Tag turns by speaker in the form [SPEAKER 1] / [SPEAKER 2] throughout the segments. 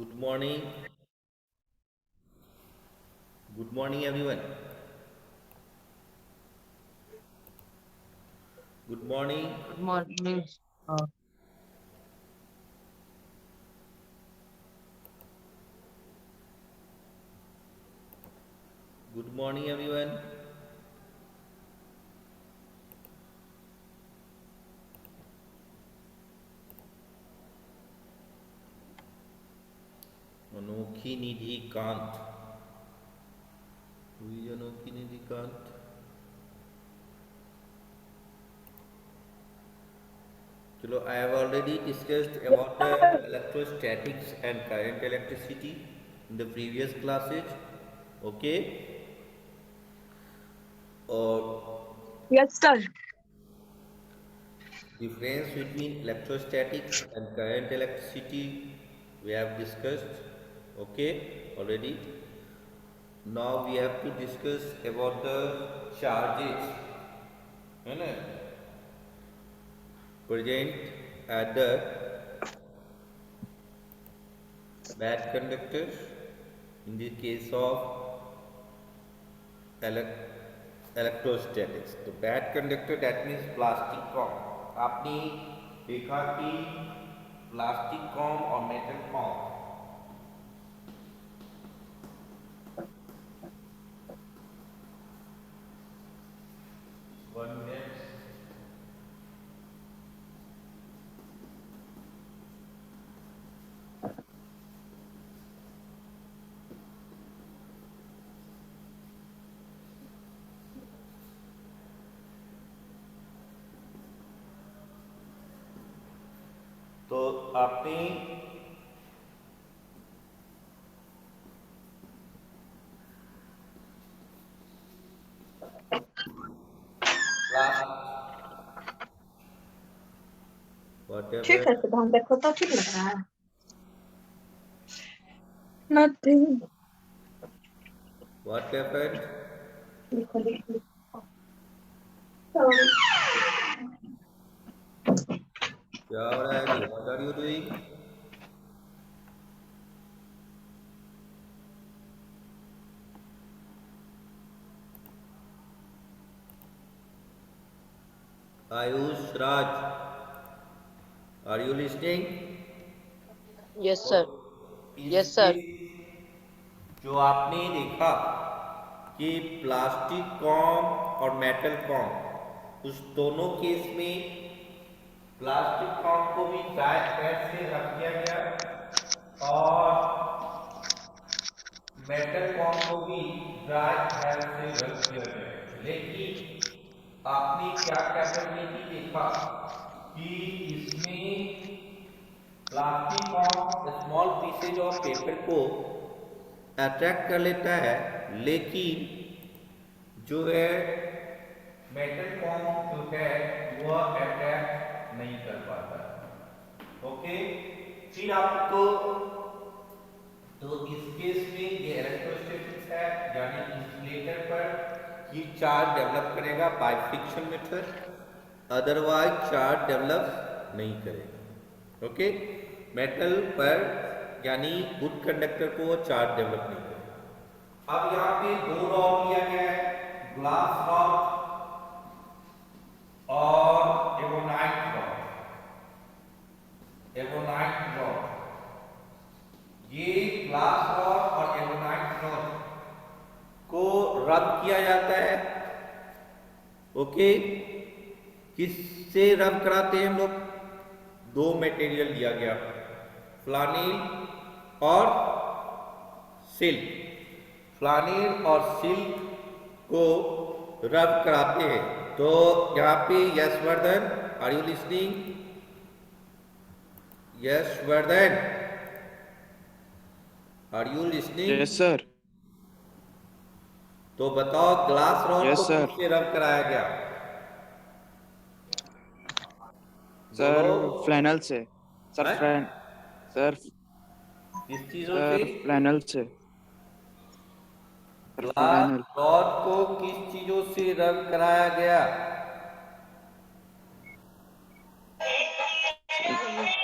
[SPEAKER 1] Good morning. Good morning, everyone. Good morning.
[SPEAKER 2] Good morning. Uh,
[SPEAKER 1] Good morning, everyone. अनोखी निधि Kant. Who is अनोखी निधि कांत? चलो, I have already discussed about the electrostatics and current electricity in the previous classes. Okay. Or
[SPEAKER 3] Yes, sir.
[SPEAKER 1] difference between electrostatics and current electricity we have discussed. Okay, already. Now we have to discuss about the charges, है ना, present at the bad conductors in the case of electrostatics. तो bad conductor that means plastic com. आपने देखा कि plastic com और metal com, 1 minute. तो आपने प्लास्ट
[SPEAKER 3] ठीक
[SPEAKER 1] whatever
[SPEAKER 3] है सिद्धांत, देखो तो ठीक लग रहा है. Nothing.
[SPEAKER 1] what happened.
[SPEAKER 3] लिखो लिखो. Sorry.
[SPEAKER 1] क्या हो रहा है जी? What are you doing? Ayush Raj, are you listening?
[SPEAKER 2] yes,
[SPEAKER 1] तो
[SPEAKER 2] sir. Yes,
[SPEAKER 1] इसके
[SPEAKER 2] sir.
[SPEAKER 1] जो आपने देखा कि प्लास्टिक कॉम और मेटल कॉम, उस दोनों केस में प्लास्टिक कॉम को भी ड्राई पैड से रख दिया गया और मेटल कॉम को भी ड्राई पैड से रख दिया गया. लेकिन आपने क्या कैपेबिलिटी देखा कि इसमें plastic com small pieces of paper को अट्रैक्ट कर लेता है, लेकिन जो है मेटल फॉर्म जो है वह अट्रैक्ट नहीं कर पाता. ओके. फिर आपको तो इस केस में ये इलेक्ट्रोस्टैटिक्स है, यानी इंसुलेटर पर हीट चार्ज डेवलप करेगा by friction method, otherwise charge develop नहीं करेगा. ओके. मेटल पर यानी गुड कंडक्टर को वो चार्ज डेवलप नहीं करेगा. अब यहाँ पे दो रॉड लिया गया है, ग्लास रॉड और एवोनाइट रॉड. एवोनाइट रॉड, ये ग्लास रॉड और एवोनाइट रॉड को रब किया जाता है. ओके. किससे रब कराते हैं हम लोग? दो मटेरियल दिया गया, फ्लानील और सिल्क. फ्लानील और सिल्क को रब कराते हैं. तो यहाँ पे Yashvardhan, are you listening? Yashvardhan, are you listening?
[SPEAKER 4] Yes, sir.
[SPEAKER 1] तो बताओ ग्लास रॉड को
[SPEAKER 4] Yes, sir.
[SPEAKER 1] किससे रब कराया गया? बोलो.
[SPEAKER 4] सर फ्लैनल से. सर
[SPEAKER 1] है?
[SPEAKER 4] फ्लैन सर
[SPEAKER 1] किस चीजों से?
[SPEAKER 4] सर फ्लैनल से. Sir
[SPEAKER 1] glass
[SPEAKER 4] flannel.
[SPEAKER 1] रॉड को किस चीजों से रब कराया गया?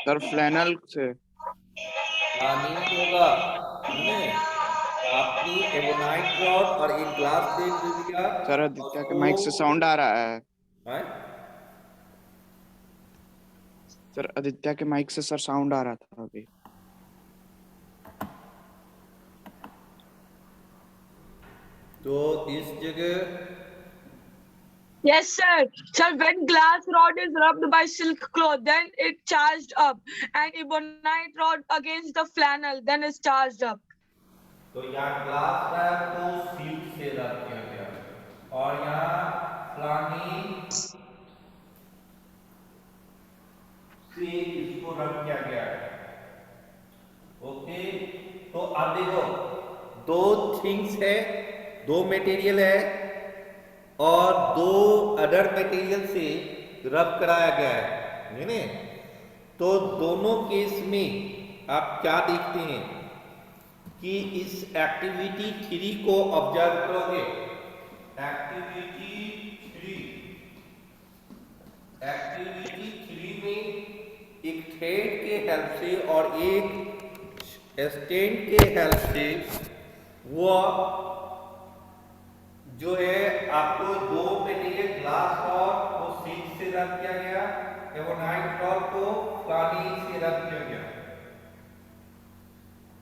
[SPEAKER 4] सर फ्लैनल से.
[SPEAKER 1] प्लानिंग होगा, है आपने एवोनाइट रॉड और एक ग्लास प्लेट ले लिया
[SPEAKER 4] सर
[SPEAKER 1] और
[SPEAKER 4] आदित्य के
[SPEAKER 1] उसको
[SPEAKER 4] माइक से साउंड आ रहा है।
[SPEAKER 1] हैं?
[SPEAKER 4] सर आदित्य के माइक से सर साउंड आ रहा था अभी।
[SPEAKER 1] तो इस जगह
[SPEAKER 3] Yes, sir. Sir, when glass rod is rubbed by silk cloth, then it charged up, and ebonite rod against the flannel, then is charged up.
[SPEAKER 1] तो यहाँ ग्लास रैप को सिल्क से रब किया गया और यहाँ फ्लानी से इसको रब किया गया है। ओके, तो अब देखो दो थिंग्स है, दो मटेरियल है और दो अदर मटेरियल से रब कराया गया है नहीं? तो दोनों केस में आप क्या देखते हैं कि इस एक्टिविटी 3 को ऑब्जर्व करोगे। एक्टिविटी 3 में एक थ्रेड के हेल्प से और एक स्टैंड के हेल्प से वो जो है आपको दो मटेरियल ग्लास रॉड को सिल्क से रब किया गया, एवोनाइट रॉड को फ्लानी से रब किया गया।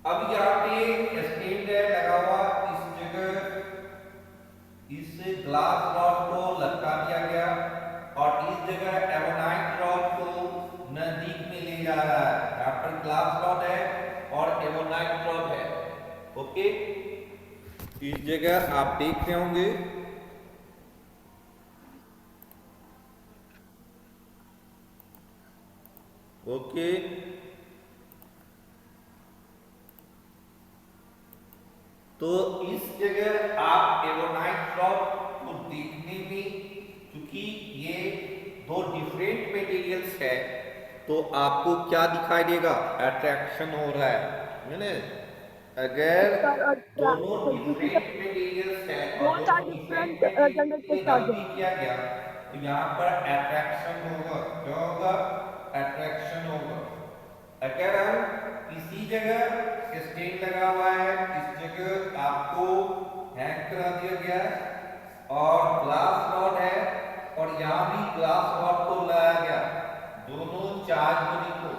[SPEAKER 1] अब यहाँ पे स्टैंड लगा हुआ, इस जगह इस ग्लास रॉड को लटका दिया गया और इस जगह एवोनाइट रॉड को नजदीक में ले जा रहा है। यहाँ पर ग्लास रॉड है और एवोनाइट रॉड है। ओके, इस जगह आप देख रहे होंगे ओके। तो इस जगह आप एवोनाइट रॉड को देखने में, क्योंकि ये दो डिफरेंट मटेरियल्स है, तो आपको क्या दिखाई देगा? अट्रैक्शन हो रहा है ना? अगर दोनों डिफरेंट मटेरियल्स है और
[SPEAKER 3] Both are
[SPEAKER 1] दोनों डिफरेंट
[SPEAKER 3] different
[SPEAKER 1] मटेरियल्स
[SPEAKER 3] generated
[SPEAKER 1] में रब
[SPEAKER 3] charges.
[SPEAKER 1] भी किया गया, तो यहाँ पर अट्रैक्शन होगा। क्या होगा? अट्रैक्शन होगा। अगर हम इसी जगह स्टैंड लगा हुआ है, इस जगह आपको हैंग करा दिया गया है और ग्लास रॉड है और यहाँ भी ग्लास रॉड को लगाया गया, दोनों चार्ज बनी को,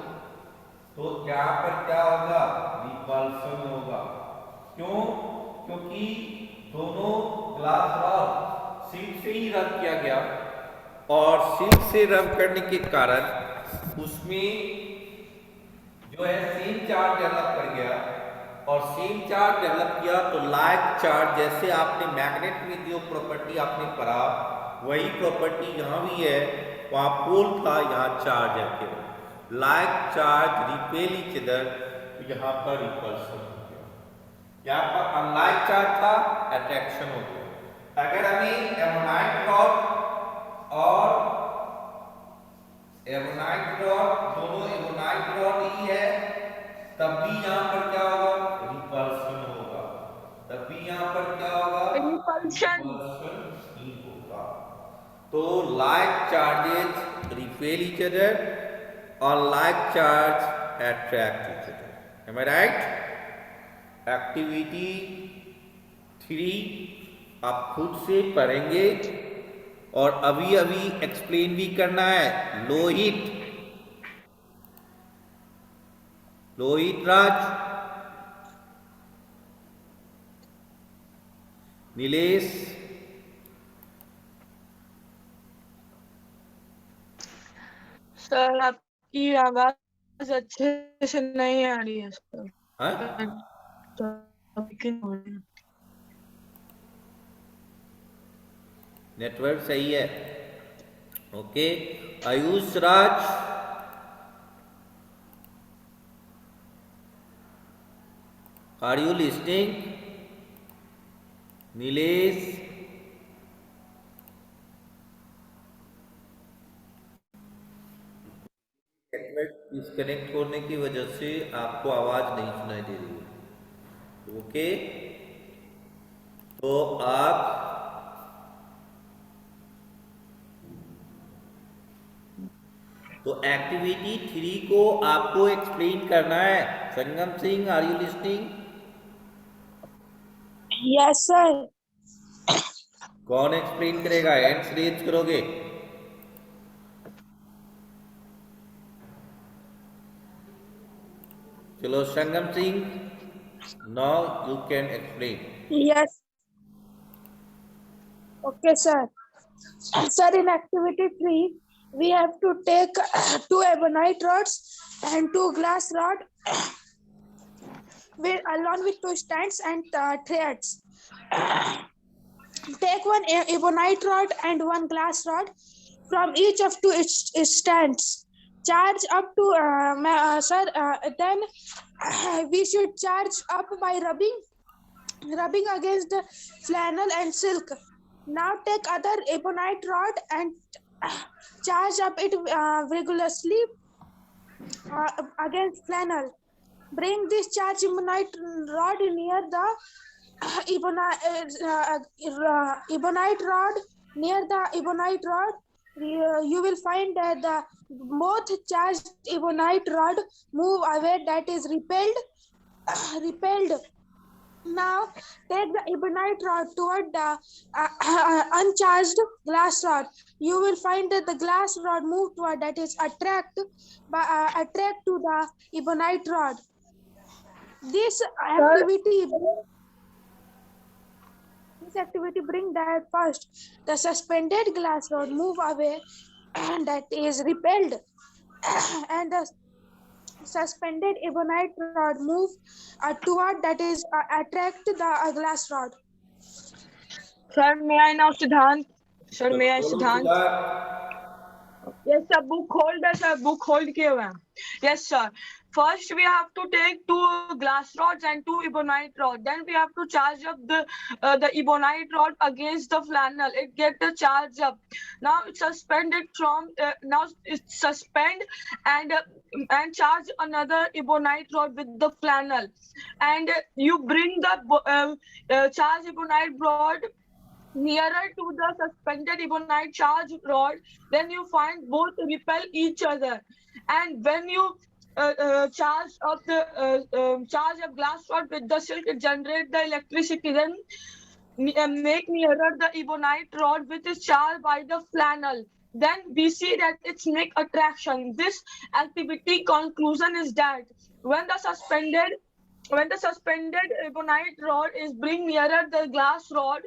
[SPEAKER 1] तो यहाँ पर क्या होगा? रिपल्सन होगा। क्यों? क्योंकि दोनों ग्लास रॉड सिल्क से ही रब किया गया और सिल्क से रब करने के कारण उसमें जो है सेम चार्ज डेवलप कर गया और सेम चार्ज डेवलप किया तो लाइक चार्ज, जैसे आपने मैग्नेट में जो प्रॉपर्टी आपने पढ़ा वही प्रॉपर्टी यहाँ भी है। वहाँ पोल था, यहाँ चार्ज है, फिर like charge repel each other, तो यहाँ पर रिपल्सन हो गया। यहाँ पर अनलाइक चार्ज था, अट्रैक्शन हो गया। अगर हमें एमोनाइट रॉड और एवोनाइट रॉड, दोनों एवोनाइट रॉड ही है, तब भी यहाँ पर क्या होगा? रिपल्सन होगा। तब भी यहाँ पर क्या होगा?
[SPEAKER 3] Repulsion.
[SPEAKER 1] रिपल्सन ही होगा। तो like charges repel each other और like charge attract each other. Am I right? Activity 3 आप खुद से पढ़ेंगे और अभी अभी एक्सप्लेन भी करना है। लोहित राज, नीलेश,
[SPEAKER 3] सर, आपकी आवाज अच्छे से नहीं आ रही है सर।
[SPEAKER 1] हाँ? नेटवर्क सही है? Okay. Ayush Raj, are you listening? Nilesh, network disconnect होने की वजह से आपको आवाज नहीं सुनाई दे रही है। ओके, तो आप तो एक्टिविटी 3 को आपको एक्सप्लेन करना है Sangam Singh, are you listening?
[SPEAKER 3] Yes, sir.
[SPEAKER 1] कौन एक्सप्लेन करेगा? हैंड्स रेज करोगे? चलो Sangam Singh, now you can explain.
[SPEAKER 3] Yes. Okay, sir. Sir, in activity 3, we have to take two ebonite rods and two glass rod with, along with two stands and threads. Take one ebonite rod and one glass rod from each of two stands. Charge up to, sir, then we should charge up by rubbing against the flannel and silk. Now take other ebonite rod and charge up it vigorously against flannel. Bring this charged ebonite rod near the ebonite rod. Near the ebonite rod, you will find that the both charged ebonite rod move away, that is repelled. Now take the ebonite rod toward the uncharged glass rod. You will find that the glass rod move toward, that is attract to the ebonite rod. This activity bring that first the suspended glass rod move away, and that is repelled, and the suspended ebonite rod move toward, that is attract the glass rod. Sir, may I now, Siddhant? Sir, may I, Siddhant? Yes, sir. Book holder, sir. Book hold किए हुए हैं. Yes, sir. First, we have to take two glass rods and two ebonite rods. Then we have to charge up the ebonite rod against the flannel. It get the charge up. Now it's suspended from now it's suspend and charge another ebonite rod with the flannel, and you bring the charged ebonite rod nearer to the suspended ebonite charge rod. Then you find both repel each other, and when you charge up glass rod with the silk, it generate the electricity. Then make nearer the ebonite rod which is charged by the flannel. Then we see that it's make attraction. This activity conclusion is that when the suspended ebonite rod is bring nearer the glass rod,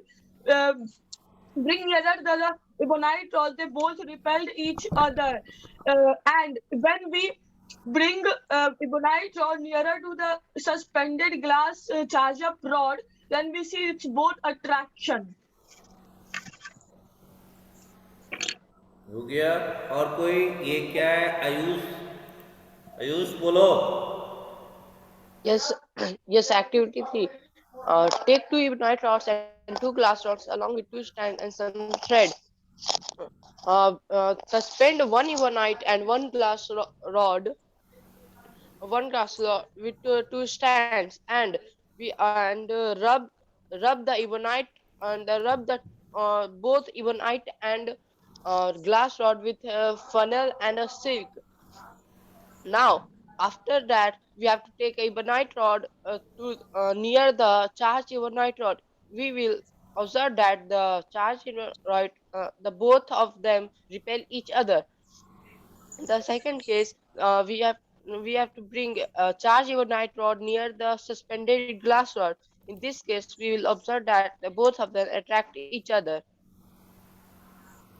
[SPEAKER 3] bring nearer the ebonite rod, they both repelled each other. And when we bring ebonite rod nearer to the suspended glass charge up rod, then we see it's both attraction.
[SPEAKER 1] हो गया? और कोई? ये क्या है? आयुष, आयुष बोलो.
[SPEAKER 2] Yes, yes, activity 3. Take two ebonite rods and two glass rods along with two strands and some thread. Suspend one ebonite and one glass rod with two strands, and rub the ebonite and rub the both ebonite and glass rod with a funnel and a silk. Now, after that, we have to take a ebonite rod to near the charged ebonite rod. We will observe that the charged ebonite rod, the both of them repel each other. In the second case, we have to bring a charged ebonite rod near the suspended glass rod. In this case, we will observe that the both of them attract each other.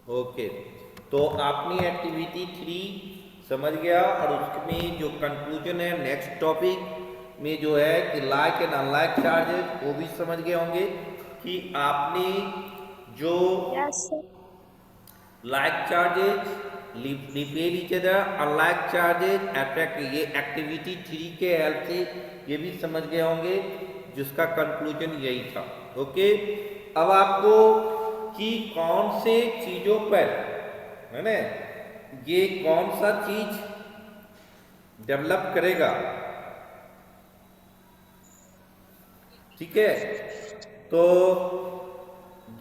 [SPEAKER 1] Okay, तो आपने activity 3 समझ गया, और उसमें जो conclusion है next topic में जो है कि लाइक एंड अनलाइक चार्जेस, वो भी समझ गए होंगे कि आपने जो like charges repel each other, unlike charges attract, ये एक्टिविटी 3 के हेल्प से ये भी समझ गए होंगे, जिसका कंक्लूजन यही था. ओके, अब आपको कि कौन से चीजों पर, है ना, ये कौन सा चीज डेवलप करेगा, ठीक है, तो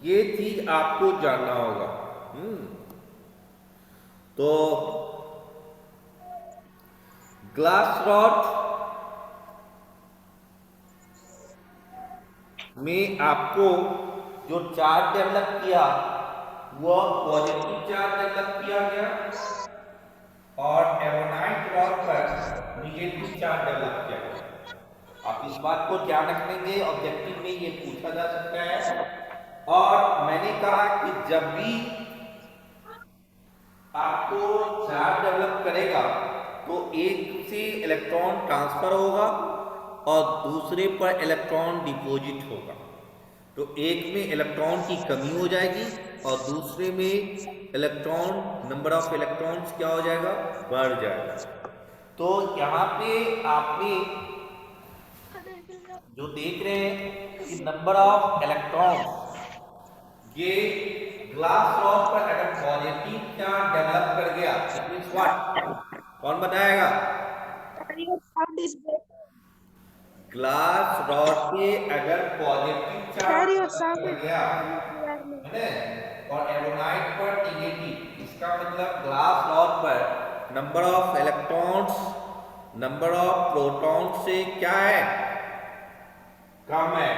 [SPEAKER 1] ये चीज आपको जानना होगा. तो ग्लास रॉड में आपको जो चार्ज डेवलप किया वह पॉजिटिव चार्ज डेवलप किया गया और एमोनाइट रॉड पर निगेटिव चार्ज डेवलप किया गया। आप इस बात को ध्यान रखेंगे, ऑब्जेक्टिव में ये पूछा जा सकता है। और मैंने कहा कि जब भी आपको चार्ज डेवलप करेगा तो एक से इलेक्ट्रॉन ट्रांसफर होगा और दूसरे पर इलेक्ट्रॉन डिपॉजिट होगा। तो एक में इलेक्ट्रॉन की कमी हो जाएगी और दूसरे में इलेक्ट्रॉन नंबर ऑफ इलेक्ट्रॉन्स क्या हो जाएगा, बढ़ जाएगा। तो यहाँ पे आपने जो देख रहे हैं कि नंबर ऑफ इलेक्ट्रॉन्स, ये ग्लास रॉड पर अगर पॉजिटिव चार्ज डेवलप कर गया इट मींस व्हाट, कौन बताएगा?
[SPEAKER 3] Your sound is breaking.
[SPEAKER 1] Glass rod पे अगर positive
[SPEAKER 3] Sir,
[SPEAKER 1] charge
[SPEAKER 3] your
[SPEAKER 1] develop
[SPEAKER 3] sound
[SPEAKER 1] कर
[SPEAKER 3] is
[SPEAKER 1] गया
[SPEAKER 3] clearly.
[SPEAKER 1] है ना, और एमोनाइट पर नेगेटिव, इसका मतलब ग्लास रॉड पर number of electrons number of protons से क्या है, कम है।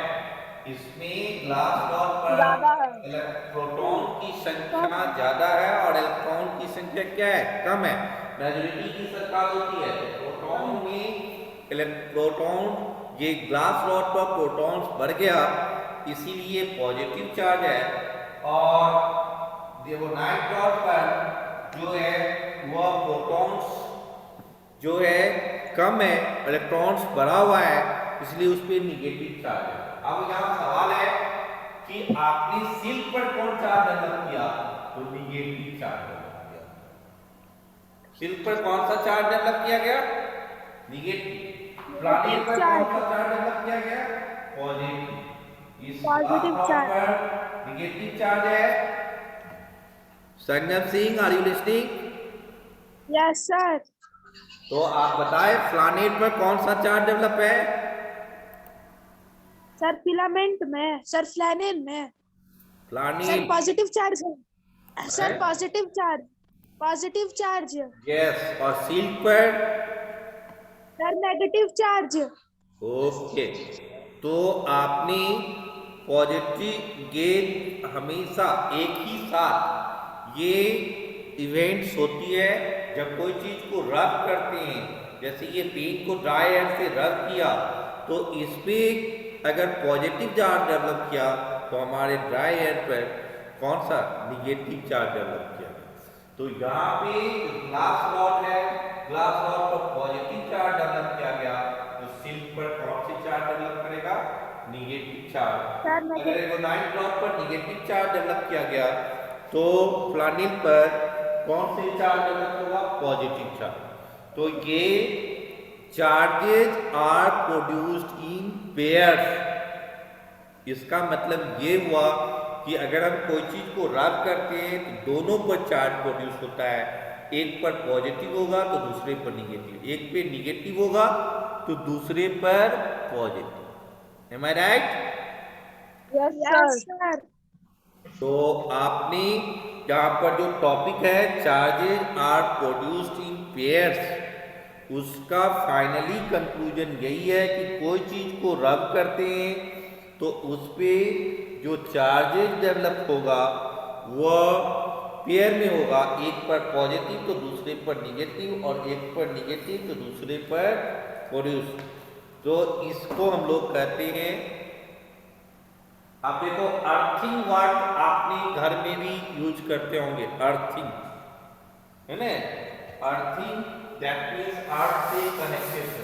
[SPEAKER 1] इसमें ग्लास रॉड
[SPEAKER 3] ज्यादा है।
[SPEAKER 1] पर प्रोटॉन की संख्या ज्यादा है और इलेक्ट्रॉन की संख्या क्या है, कम है। मेजॉरिटी की सरकार होती है, प्रोटॉन में प्रोटॉन, ये ग्लास रॉड पर प्रोटॉन्स बढ़ गया इसीलिए पॉजिटिव चार्ज है, और एमोनाइट रॉड पर जो है वह प्रोटॉन्स जो है कम है, इलेक्ट्रॉन्स बढ़ा हुआ है इसलिए उस पर निगेटिव चार्ज है। अब यहाँ सवाल है कि आपने सिल्क पर कौन चार्ज डेवलप किया, तो निगेटिव चार्ज डेवलप किया। सिल्क पर कौन सा चार्ज डेवलप किया गया, निगेटिव। प्लानेट पर कौन सा चार्ज डेवलप किया गया, पॉजिटिव। इस
[SPEAKER 3] Positive charge.
[SPEAKER 1] पर निगेटिव चार्ज है। Sangam Singh, are you listening?
[SPEAKER 3] Yes, sir.
[SPEAKER 1] तो आप बताएं प्लानेट पर कौन सा चार्ज डेवलप है,
[SPEAKER 3] सर फिलामेंट में, सर फ्लैनेल में, सर
[SPEAKER 1] प्लानेट,
[SPEAKER 3] पॉजिटिव चार्ज है, सर
[SPEAKER 1] है?
[SPEAKER 3] Positive charge, positive charge,
[SPEAKER 1] yes. और सिल्क पर,
[SPEAKER 3] सर नेगेटिव चार्ज।
[SPEAKER 1] ओके। तो आपने पॉजिटिव गेन हमेशा एक ही साथ ये इवेंट्स होती है जब कोई चीज को रब करते हैं, जैसे ये पेन को ड्राई एयर से रब किया तो इस पे अगर पॉजिटिव चार्ज डेवलप किया तो हमारे ड्राई एयर पर कौन सा, निगेटिव चार्ज डेवलप किया। तो यहाँ पे ग्लास रॉड है, ग्लास रॉड पर पॉजिटिव चार्ज डेवलप किया गया, तो सिल्क पर कौन से चार्ज डेवलप करेगा, निगेटिव चार्ज। अगर एमोनाइट रॉड पर निगेटिव चार्ज डेवलप किया गया तो प्लानेट पर कौन से चार्ज डेवलप होगा, पॉजिटिव चार्ज। तो ये charges are produced in pairs. इसका मतलब ये हुआ कि अगर हम कोई चीज को रब करते हैं तो दोनों पर चार्ज प्रोड्यूस होता है, एक पर पॉजिटिव होगा तो दूसरे पर निगेटिव, एक पे निगेटिव होगा तो दूसरे पर positive. Am I right?
[SPEAKER 3] Yes sir.
[SPEAKER 1] तो आपने यहाँ पर जो टॉपिक है charges are produced in pairs, उसका फाइनली कंक्लूजन यही है कि कोई चीज को रब करते हैं तो उस पे जो चार्जेज डेवलप होगा वह पेयर में होगा, एक पर पॉजिटिव तो दूसरे पर निगेटिव और एक पर निगेटिव तो दूसरे पर प्रोड्यूस। तो इसको हम लोग कहते हैं, आप देखो अर्थिंग वर्ड आपने घर में भी यूज करते होंगे, अर्थिंग है ना, अर्थिंग दैट मीन्स अर्थ से कनेक्टेड हो।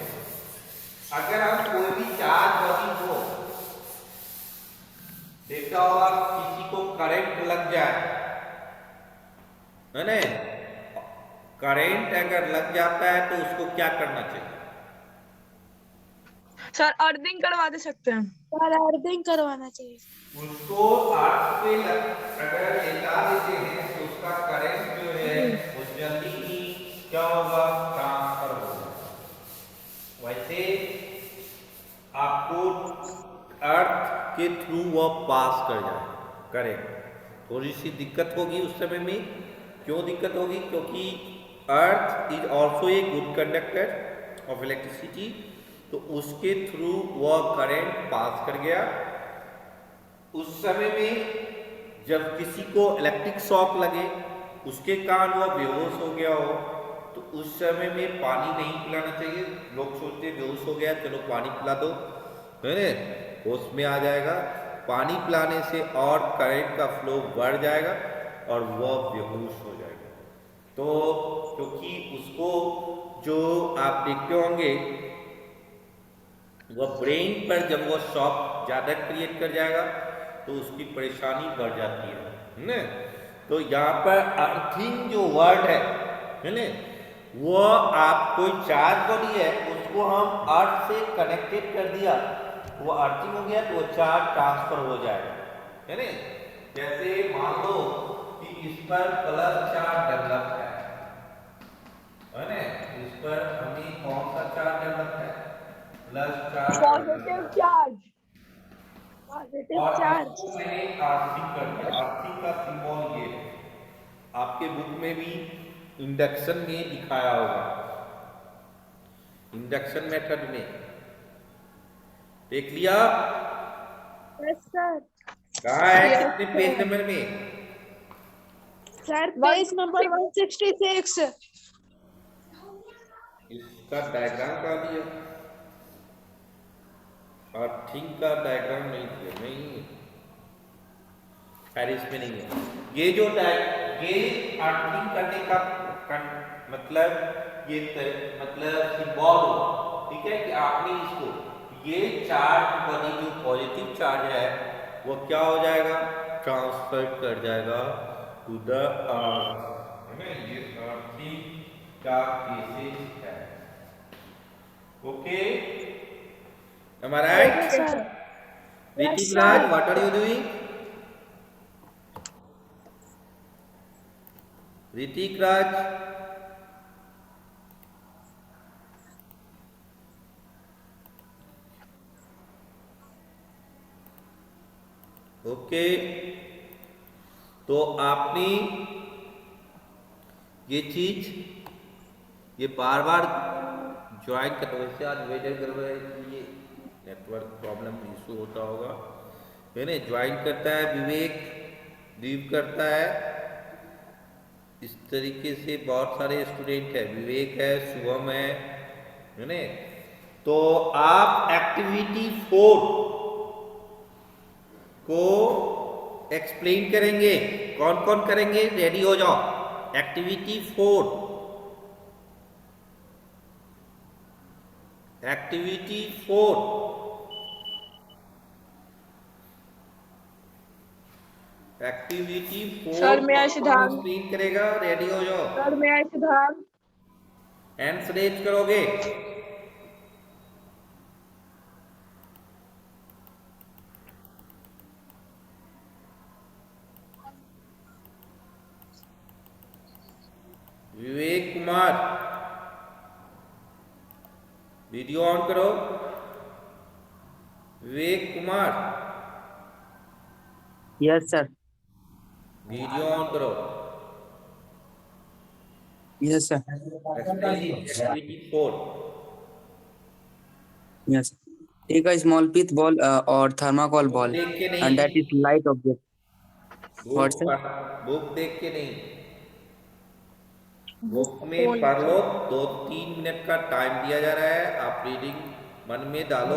[SPEAKER 1] अगर हम कोई भी चार्ज बॉडी हो, देखा होगा किसी को करंट लग जाए है ना, करंट अगर लग जाता है तो उसको क्या करना चाहिए,
[SPEAKER 5] सर अर्थिंग करवा दे सकते हैं।
[SPEAKER 3] सर अर्थिंग करवाना चाहिए।
[SPEAKER 1] उसको अर्थ पे अगर लेटा देते हैं तो उसका करंट जो है वो जल्दी ही क्या होगा, ट्रांसफर होगा। वैसे आपको अर्थ के थ्रू वह पास कर जाए करंट, थोड़ी सी दिक्कत होगी उस समय में। क्यों दिक्कत होगी, क्योंकि earth is also a good conductor of electricity, तो उसके थ्रू वह करंट पास कर गया उस समय में जब किसी को इलेक्ट्रिक शॉक लगे, उसके कारण वह बेहोश हो गया हो, तो उस समय में पानी नहीं पिलाना चाहिए। लोग सोचते हैं बेहोश हो गया चलो पानी पिला दो, है ना, होश में आ जाएगा। पानी पिलाने से और करंट का फ्लो बढ़ जाएगा और वह बेहोश हो जाएगा। तो क्योंकि उसको जो आप देखते होंगे वह ब्रेन पर जब वह शॉक ज़्यादा क्रिएट कर जाएगा तो उसकी परेशानी बढ़ जाती है ना। तो यहाँ पर अर्थिंग जो वर्ड है ना, वो आप कोई चार्ज बॉडी है उसको हम अर्थ से कनेक्टेड कर दिया, वो अर्थिंग हो गया तो वो चार्ज ट्रांसफर हो जाएगा, है ना। जैसे मान लो कि इस पर प्लस चार्ज डेवलप है ना, इस पर हमें कौन सा चार्ज डेवलप है, plus charge
[SPEAKER 5] positive charge.
[SPEAKER 3] Positive
[SPEAKER 1] और
[SPEAKER 3] चार्ज।
[SPEAKER 1] इसको मैंने आर्थिंग कर दिया। आर्थिंग का सिंबल ये है, आपके बुक में भी इंडक्शन में दिखाया होगा, इंडक्शन मेथड में देख लिया।
[SPEAKER 3] Yes sir.
[SPEAKER 1] कहाँ है,
[SPEAKER 5] Yes,
[SPEAKER 1] कितने पेज नंबर में?
[SPEAKER 3] Sir page number 166।
[SPEAKER 1] इसका डायग्राम कहाँ दिया? अर्थिंग का डायग्राम नहीं दिया, नहीं खैर इसमें नहीं है। ये जो ये अर्थिंग करने का मतलब ये मतलब सिंबल हो, ठीक है, कि आपने इसको ये चार्ज वाली जो पॉजिटिव चार्ज है वो क्या हो जाएगा, ट्रांसफर कर जाएगा टू द अर्थ, है ना। ये अर्थिंग का केसेस है। Okay, am I right?
[SPEAKER 3] Yes, sir.
[SPEAKER 1] Ritik
[SPEAKER 3] Yes,
[SPEAKER 1] Raj,
[SPEAKER 3] sir.
[SPEAKER 1] what are you doing? Ritik Raj, okay. तो आपने ये चीज ये बार बार ज्वाइन कर, वैसे आज वेदर गड़बड़ है इसलिए नेटवर्क प्रॉब्लम इशू होता होगा, है ना। ज्वाइन करता है विवेक, लीव करता है, इस तरीके से बहुत सारे स्टूडेंट है, विवेक है, शुभम है ना। तो आप एक्टिविटी 4 को एक्सप्लेन करेंगे, कौन कौन करेंगे, रेडी हो जाओ। Activity 4, activity 4, activity 4
[SPEAKER 5] Sir, may I
[SPEAKER 1] कौन
[SPEAKER 5] Siddharth?
[SPEAKER 1] एक्सप्लेन करेगा, रेडी हो जाओ।
[SPEAKER 5] Sir, may I Siddharth?
[SPEAKER 1] Hands raise करोगे। विवेक कुमार, वीडियो ऑन करो। Vivek Kumar,
[SPEAKER 6] yes sir.
[SPEAKER 1] Video on करो।
[SPEAKER 6] Yes sir.
[SPEAKER 1] Activity 4,
[SPEAKER 6] yes. Take a small pitch ball और थर्माकोल बॉल
[SPEAKER 1] देख के
[SPEAKER 6] एंड दैट
[SPEAKER 1] नहीं,
[SPEAKER 6] is light object. What sir?
[SPEAKER 1] Book देख के नहीं, बुक में पढ़ लो। 2-3 मिनट का टाइम दिया जा रहा है, आप रीडिंग मन में डालो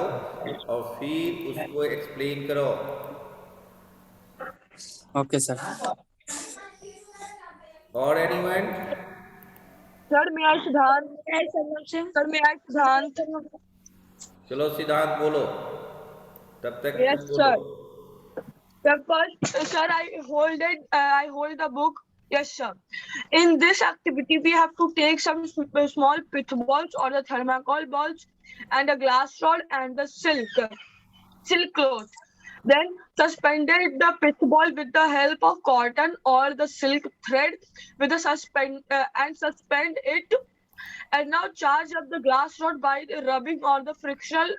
[SPEAKER 1] और फिर उसको एक्सप्लेन करो।
[SPEAKER 6] Okay sir.
[SPEAKER 1] और anyone?
[SPEAKER 5] Sir, may I Siddharth?
[SPEAKER 3] Yes, sir.
[SPEAKER 5] Sir, may I Siddharth?
[SPEAKER 1] चलो सिद्धांत बोलो, तब तक
[SPEAKER 5] Yes,
[SPEAKER 1] तुम बोलो।
[SPEAKER 5] sir. Sir, first, sir, I hold the book. Yes, sir. In this activity, we have to take some small pitch balls or the thermocol balls and a glass rod and the silk cloth. Then suspended the pitch ball with the help of cotton or the silk thread with the and suspend it. And now charge up the glass rod by the rubbing or the friction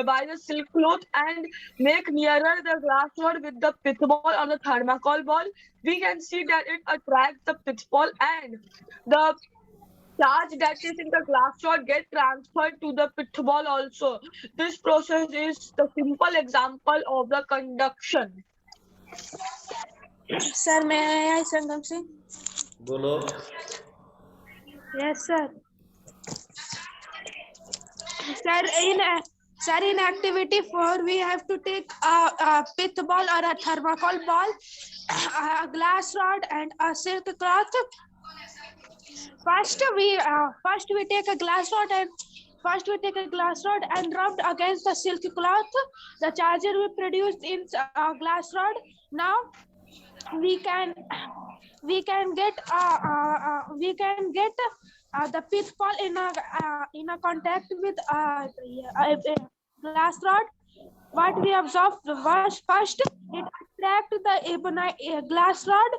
[SPEAKER 5] by the silk cloth and make nearer the glass rod with the pitch ball or the thermocol ball. We can see that it attracts the pitch ball and the charge that is in the glass rod get transferred to the pith ball also. This process is the simple example of the conduction.
[SPEAKER 3] Sir, may I, Sangam Singh?
[SPEAKER 1] बोलो।
[SPEAKER 3] Yes, sir. Sir, in activity 4, we have to take a pith ball or a thermocol ball, a glass rod, and a silk cloth. First, we take a glass rod and rubbed against the silk cloth. The charger will produce in a glass rod. Now we can get the pith ball in a contact with a glass rod. What we observed was first it attract the ebonite glass rod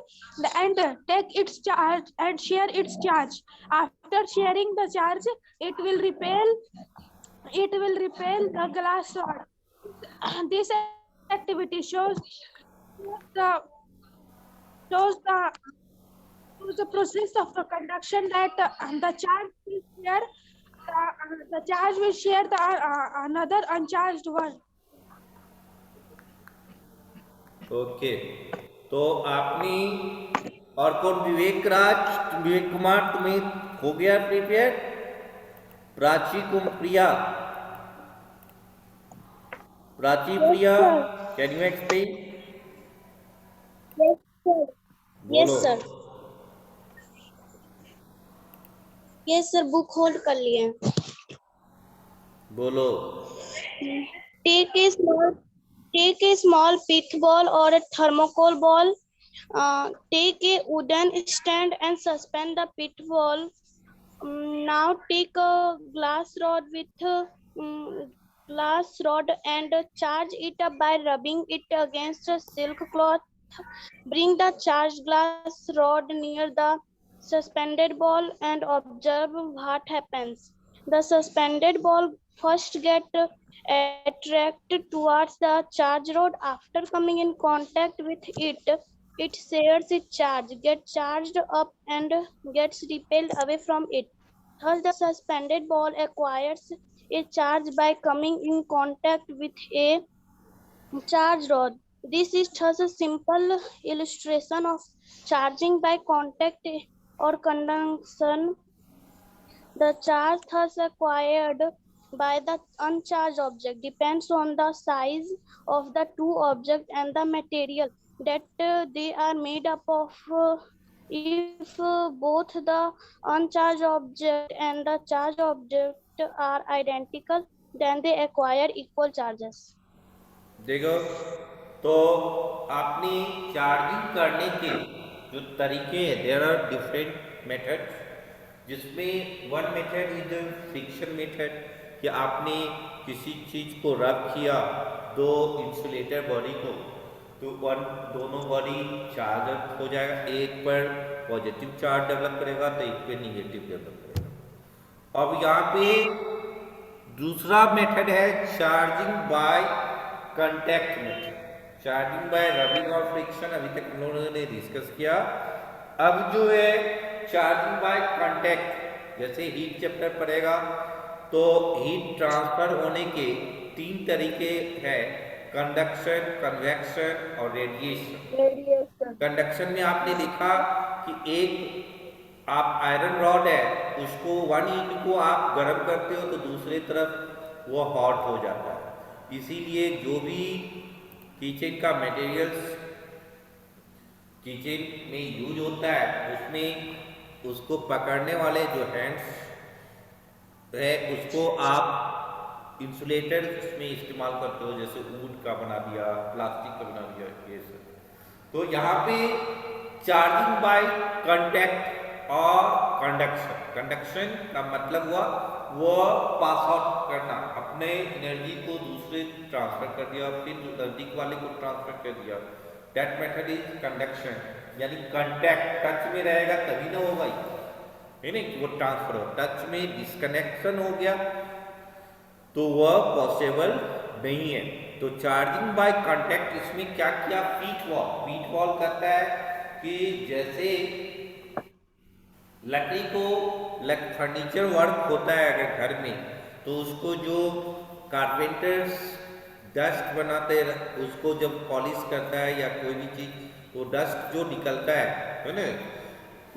[SPEAKER 3] and take its charge and share its charge. After sharing the charge, it will repel the glass rod. This activity shows the process of the conduction that the charge will share the another uncharged one.
[SPEAKER 1] Okay, तो आपने और कौन, विवेक कुमार, तुम्हें हो गया prepare? Prachi Priya, can you explain?
[SPEAKER 7] Yes sir, yes sir, book hold कर लिए।
[SPEAKER 1] बोलो।
[SPEAKER 7] Take a small pith ball or a thermocol ball. Take a wooden stand and suspend the pith ball. Now take a glass rod and charge it up by rubbing it against a silk cloth. Bring the charged glass rod near the suspended ball and observe what happens. The suspended ball first get attracted towards the charge rod. After coming in contact with it shares its charge, gets charged up and gets repelled away from it. Thus the suspended ball acquires a charge by coming in contact with a charge rod. This is thus a simple illustration of charging by contact or conduction. The charge thus acquired by the uncharged object depends on the size of the two objects and the material that they are made up of. If both the uncharged object and the charged object are identical, then they acquire equal charges.
[SPEAKER 1] देखो, तो आपने charging करने के जो तरीके हैं, there are different methods, जिसमें one method is friction method, कि आपने किसी चीज को रब किया दो इंसुलेटर बॉडी को, तो दोनों बॉडी चार्ज हो जाएगा, एक पर पॉजिटिव चार्ज डेवलप करेगा तो एक पे निगेटिव डेवलप करेगा। अब यहाँ पे दूसरा मेथड है charging by contact method, charging by rubbing और फ्रिक्शन, अभी तक हम लोगों ने डिस्कस किया। अब जो है चार्जिंग बाय कांटेक्ट, जैसे हीट चैप्टर पड़ेगा तो हीट ट्रांसफर होने के तीन तरीके हैं, कंडक्शन, कन्वेक्शन और रेडिएशन। कंडक्शन में आपने लिखा कि एक आप आयरन रॉड है, उसको वन हीट को आप गर्म करते हो तो दूसरी तरफ वो हॉट हो जाता है। इसीलिए जो भी किचन का मटेरियल्स किचन में यूज होता है, उसमें उसको पकड़ने वाले जो हैंड्स है उसको आप इंसुलेटर में इस्तेमाल करते हो, जैसे वुड का बना दिया, प्लास्टिक का बना दिया, ये सब। तो यहाँ पे चार्जिंग बाय कांटेक्ट और कंडक्शन का मतलब हुआ वो पास आउट करना, अपने एनर्जी को दूसरे ट्रांसफर कर दिया, फिर नजदीक वाले को ट्रांसफर कर दिया, दैट मेथड इज कंडक्शन। यानी कांटेक्ट टच में रहेगा तभी ना होगा, है नहीं, वो ट्रांसफर हो, टच में डिस्कनेक्शन हो गया तो वह पॉसिबल नहीं है। तो चार्जिंग बाय कांटेक्ट, इसमें क्या किया, फीट वॉल करता है कि जैसे लकड़ी को फर्नीचर वर्क होता है अगर घर में, तो उसको जो कारपेंटर्स डस्ट बनाते हैं उसको जब पॉलिश करता है या कोई भी चीज, तो डस्ट जो निकलता है ना,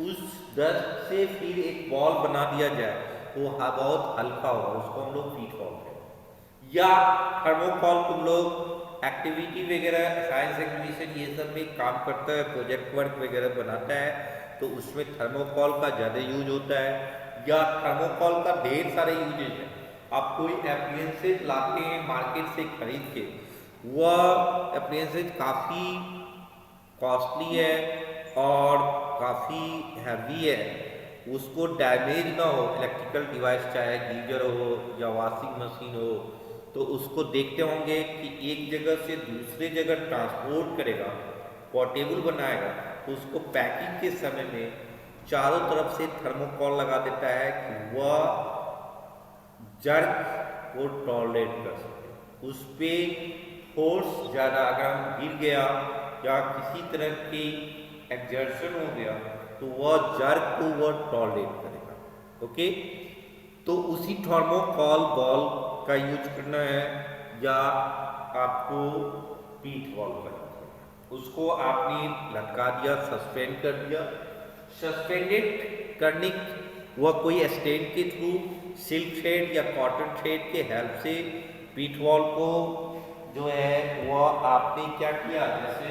[SPEAKER 1] उस डस्ट से फिर एक बॉल बना दिया जाए तो बहुत हल्का होगा, उसको हम लोग पीट बॉल कहते हैं। या थर्मोकॉल तुम लोग एक्टिविटी वगैरह साइंस एग्जीबिशन ये सब में काम करता है, प्रोजेक्ट वर्क वगैरह बनाता है, तो उसमें थर्मोकॉल का ज़्यादा यूज होता है। या थर्मोकॉल का ढेर सारे यूजेज है। आप कोई एप्लियंसेज लाते हैं मार्केट से खरीद के, वह एप्लियंसेज काफ़ी कॉस्टली है और काफ़ी हैवी है, उसको डैमेज ना हो, इलेक्ट्रिकल डिवाइस चाहे गीजर हो या वॉशिंग मशीन हो, तो उसको देखते होंगे कि एक जगह से दूसरे जगह ट्रांसपोर्ट करेगा, पोर्टेबल बनाएगा, तो उसको पैकिंग के समय में चारों तरफ से थर्मोकॉल लगा देता है कि वह जर्क को टॉलरेट कर सके, उस पर फोर्स ज़्यादा अगर हम गिर गया या किसी तरह की एक्सर्शन हो गया तो वह जर्क को वह टॉलरेट करेगा। ओके, तो उसी थर्मोकॉल बॉल का यूज करना है या आपको पीठ बॉल का यूज करना है। उसको आपने लटका दिया, सस्पेंड कर दिया, सस्पेंडेड करने वह कोई स्टैंड के थ्रू सिल्क थ्रेड या कॉटन थ्रेड के हेल्प से पीठ बॉल को जो है वह आपने क्या किया, जैसे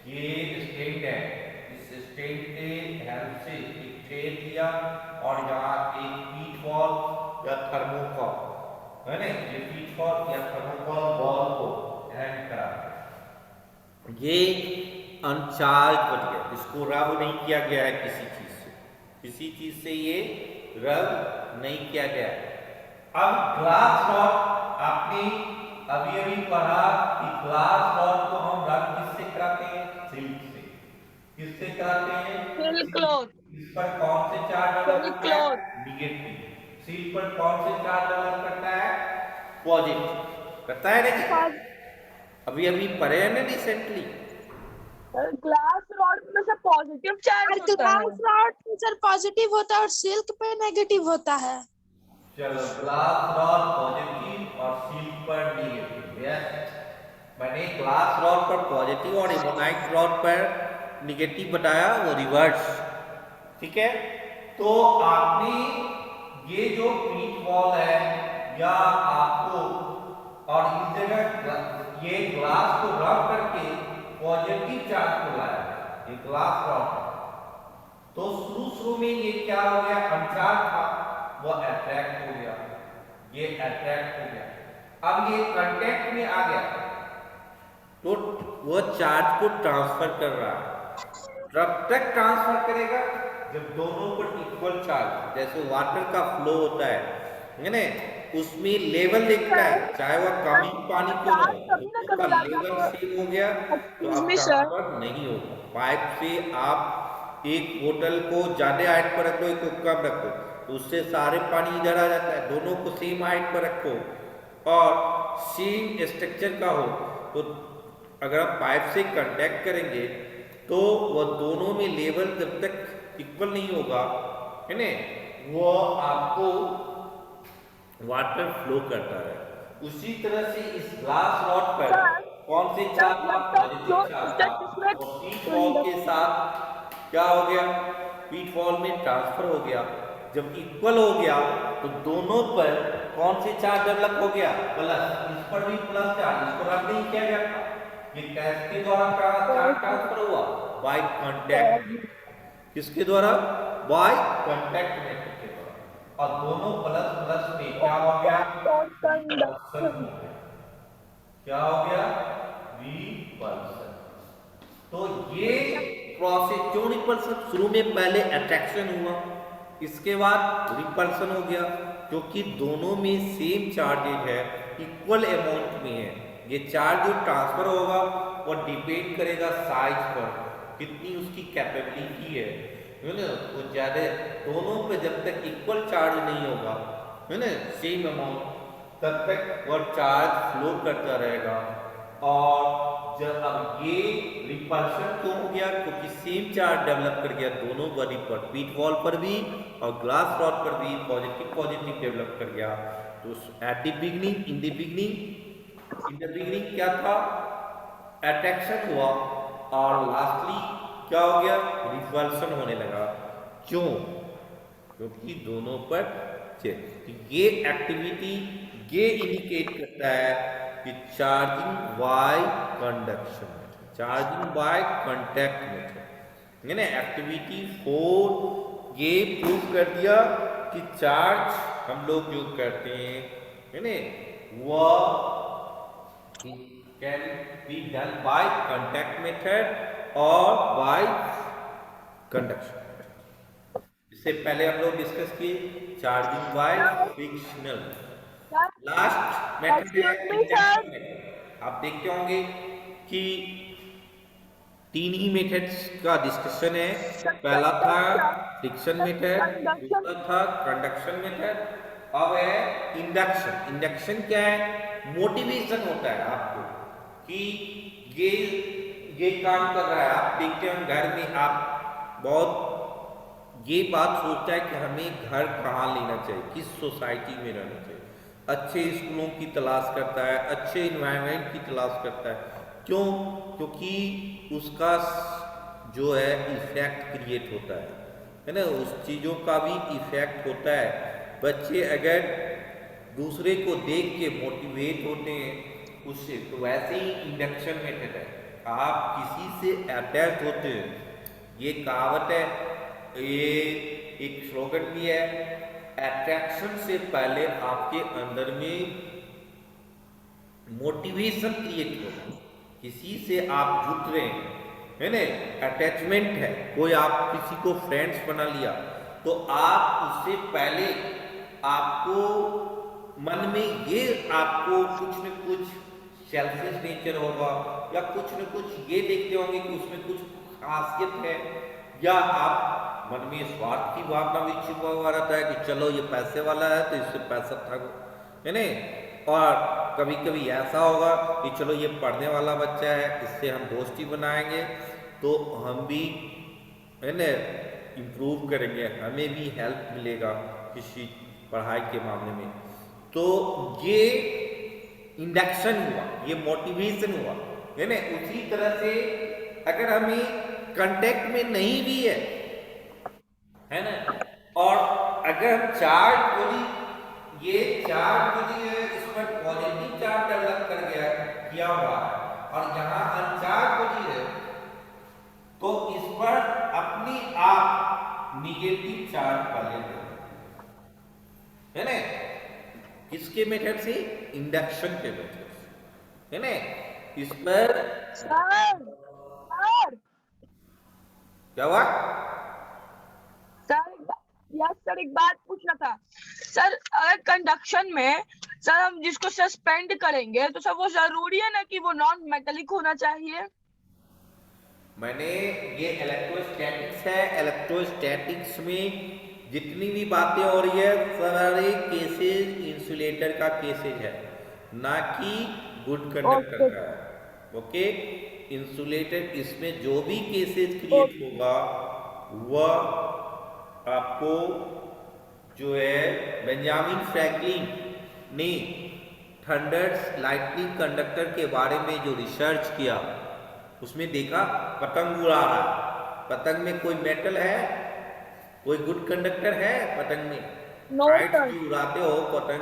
[SPEAKER 1] ये स्टैंड है, इस स्टैंड के हेल्प से एक थ्रेड दिया और यहाँ एक पीठ बॉल या थर्मोकॉल है ना, ये पीठ बॉल या थर्मोकॉल बॉल को हैंग करा, ये अनचार्ज बन गया, इसको रब नहीं किया गया है किसी चीज से ये रब नहीं किया गया है। अब ग्लास रॉड आपने अभी पढ़ा कि ग्लास रॉड को हम रब किससे कराते हैं, सिल्क से। किससे कराते हैं,
[SPEAKER 5] सिल्क क्लॉथ।
[SPEAKER 1] इस पर कौन से चार्ज डेवलप करता है, निगेटिव। सिल्क पर कौन से चार्ज डेवलप करता है, पॉजिटिव करता है ना। अभी पढ़े हैं ना रिसेंटली।
[SPEAKER 5] ग्लास रॉड में से पॉजिटिव चार्ज होता है।
[SPEAKER 3] ग्लास रॉड पे सर पॉजिटिव होता है और सिल्क पे नेगेटिव होता है।
[SPEAKER 1] चलो, ग्लास रॉड पॉजिटिव और सिल्क पर नेगेटिव। यस, मैंने ग्लास रॉड पर पॉजिटिव और एमोनाइट रॉड पर नेगेटिव बताया, वो रिवर्स। ठीक है, तो आपने ये जो पीठ बॉल है या आपको और इस जगह ये ग्लास को रब करके पॉजिटिव चार्ज को लाया, ये ग्लास रॉड। तो शुरू में ये क्या हो गया, अनचार्ज था, वो अट्रैक्ट हो गया, ये अट्रैक्ट हो गया। अब ये कांटेक्ट में आ गया तो वो चार्ज को ट्रांसफर कर रहा है। कब तक ट्रांसफर करेगा, जब दोनों पर इक्वल चार्ज, जैसे वाटर का फ्लो होता है ना, उसमें लेवल दिखता है, चाहे वह कम पानी क्यों ना हो, उसका लेवल सेम हो गया तो अब ट्रांसफर नहीं होगा। पाइप से आप एक बोतल को ज्यादा हाइट पर रखो, एक को कम रखो, तो उससे सारे पानी इधर आ जाता है। दोनों को सेम हाइट पर रखो और सेम स्ट्रक्चर का हो, तो अगर आप पाइप से कांटेक्ट करेंगे तो वह दोनों में लेवल जब तक इक्वल नहीं होगा है ना, वो आपको वाटर फ्लो करता है। उसी तरह से इस ग्लास रॉड पर कौन से चार्ज के साथ क्या हो गया, पीठ बॉल में ट्रांसफर हो गया। जब इक्वल हो गया तो दोनों पर कौन से चार्ज डेवलप हो गया, प्लस। इस पर भी प्लस चार्ज, इसको रद्द नहीं किया गया था, ये किसके द्वारा चार्ज ट्रांसफर हुआ, बाय कांटेक्ट। किसके द्वारा, बाय कांटेक्ट मेथड के द्वारा। और दोनों प्लस प्लस में क्या हो गया, रिपल्सन हो गया। क्या हो गया, रिपल्सन। तो ये प्रोसेस, क्यों रिपल्सन, शुरू में पहले अट्रैक्शन हुआ, इसके बाद रिपल्सन हो गया, क्योंकि दोनों में सेम चार्जेज है, इक्वल अमाउंट में है। ये चार्ज जो ट्रांसफर होगा वो डिपेंड करेगा साइज पर, कितनी उसकी कैपेबिलिटी है ना, वो ज्यादा। दोनों पे जब तक इक्वल चार्ज नहीं होगा है ना, सेम अमाउंट, तब तक वो चार्ज फ्लो करता रहेगा और जब अब ये रिपल्शन क्यों हो गया, क्योंकि सेम चार्ज डेवलप कर गया दोनों बॉडी पर, पीट वॉल पर भी और ग्लास रॉड पर भी पॉजिटिव पॉजिटिव डेवलप कर गया। तो at the beginning, in the beginning क्या था, अट्रैक्शन हुआ और लास्टली क्या हो गया, रिपल्शन होने लगा। क्यों, क्योंकि दोनों पर तो ये एक्टिविटी ये इंडिकेट करता है कि charging by conduction, charging by contact method, यानी एक्टिविटी 4 ये प्रूव कर दिया कि चार्ज हम लोग जो करते हैं यानी वह can be done by contact method और बाय कंडक्शन। इससे पहले हम लोग डिस्कस किए charging by frictional. Last method है इंडक्शन मेथड। आप देखते होंगे कि 3 ही मेथड्स का डिस्कशन है। पहला था फ्रिक्शन मेथड, दूसरा था कंडक्शन मेथड, अब है इंडक्शन। इंडक्शन क्या है, मोटिवेशन होता है आपको कि ये काम कर रहा है। आप देखते हैं घर में आप बहुत ये बात सोचता है कि हमें घर कहाँ लेना चाहिए, किस सोसाइटी में रहना चाहिए, अच्छे स्कूलों की तलाश करता है, अच्छे इन्वायरमेंट की तलाश करता है। क्यों, क्योंकि उसका जो है इफेक्ट क्रिएट होता है ना, उस चीज़ों का भी इफेक्ट होता है। बच्चे अगर दूसरे को देख के मोटिवेट होते हैं उससे, तो वैसे ही इंडक्शन मेथड है, आप किसी से अटैच होते हैं। ये कहावत है, ये एक स्लोगन भी है, अट्रैक्शन से पहले आपके अंदर में मोटिवेशन क्रिएट होगा। किसी से आप जुट रहे हैं, है ना, अटैचमेंट है, कोई आप किसी को फ्रेंड्स बना लिया, तो आप उससे पहले आपको मन में ये आपको कुछ न कुछ सेल्फिश नेचर होगा या कुछ न कुछ ये देखते होंगे कि उसमें कुछ खासियत है, या आप मन में स्वार्थ की भावना भी छिपा हुआ रहता है कि चलो ये पैसे वाला है तो इससे पैसा ठग, है ना। और कभी कभी ऐसा होगा कि चलो ये पढ़ने वाला बच्चा है, इससे हम दोस्ती बनाएंगे तो हम भी, है ना, इम्प्रूव करेंगे, हमें भी हेल्प मिलेगा किसी पढ़ाई के मामले में। तो ये इंडक्शन हुआ, ये मोटिवेशन हुआ, है ना। उसी तरह से अगर हमें कांटेक्ट में नहीं भी है ना, और अगर हम चार्ज बोली, ये चार्ज बोली है, इस पर पॉजिटिव चार्ज डेवलप कर गया किया हुआ है और यहाँ अनचार्ज बोली है, तो इस पर अपने आप निगेटिव चार्ज वाले है ना। किसके मेथड से, इंडक्शन के मेथड से, है ना। इस पर क्या हुआ
[SPEAKER 5] सर, एक बात पूछना था सर। अगर कंडक्शन में सर हम जिसको सस्पेंड करेंगे तो सर वो जरूरी है ना कि वो नॉन मेटेलिक होना चाहिए?
[SPEAKER 1] मैंने ये इलेक्ट्रोस्टैटिक्स है, इलेक्ट्रोस्टैटिक्स में जितनी भी बातें हो रही है सारे केसेस इंसुलेटर का केसेज है, ना कि गुड कंडक्टर का। ओके, इंसुलेटर, इसमें जो भी केसेज क्रिएट होगा वह आपको जो है बेंजामिन फ्रैंकलिन ने थंडर्स लाइटनिंग कंडक्टर के बारे में जो रिसर्च किया उसमें देखा पतंग उड़ा रहा है, पतंग में कोई मेटल है, कोई गुड कंडक्टर है पतंग में?
[SPEAKER 5] No sir.
[SPEAKER 1] उड़ाते हो पतंग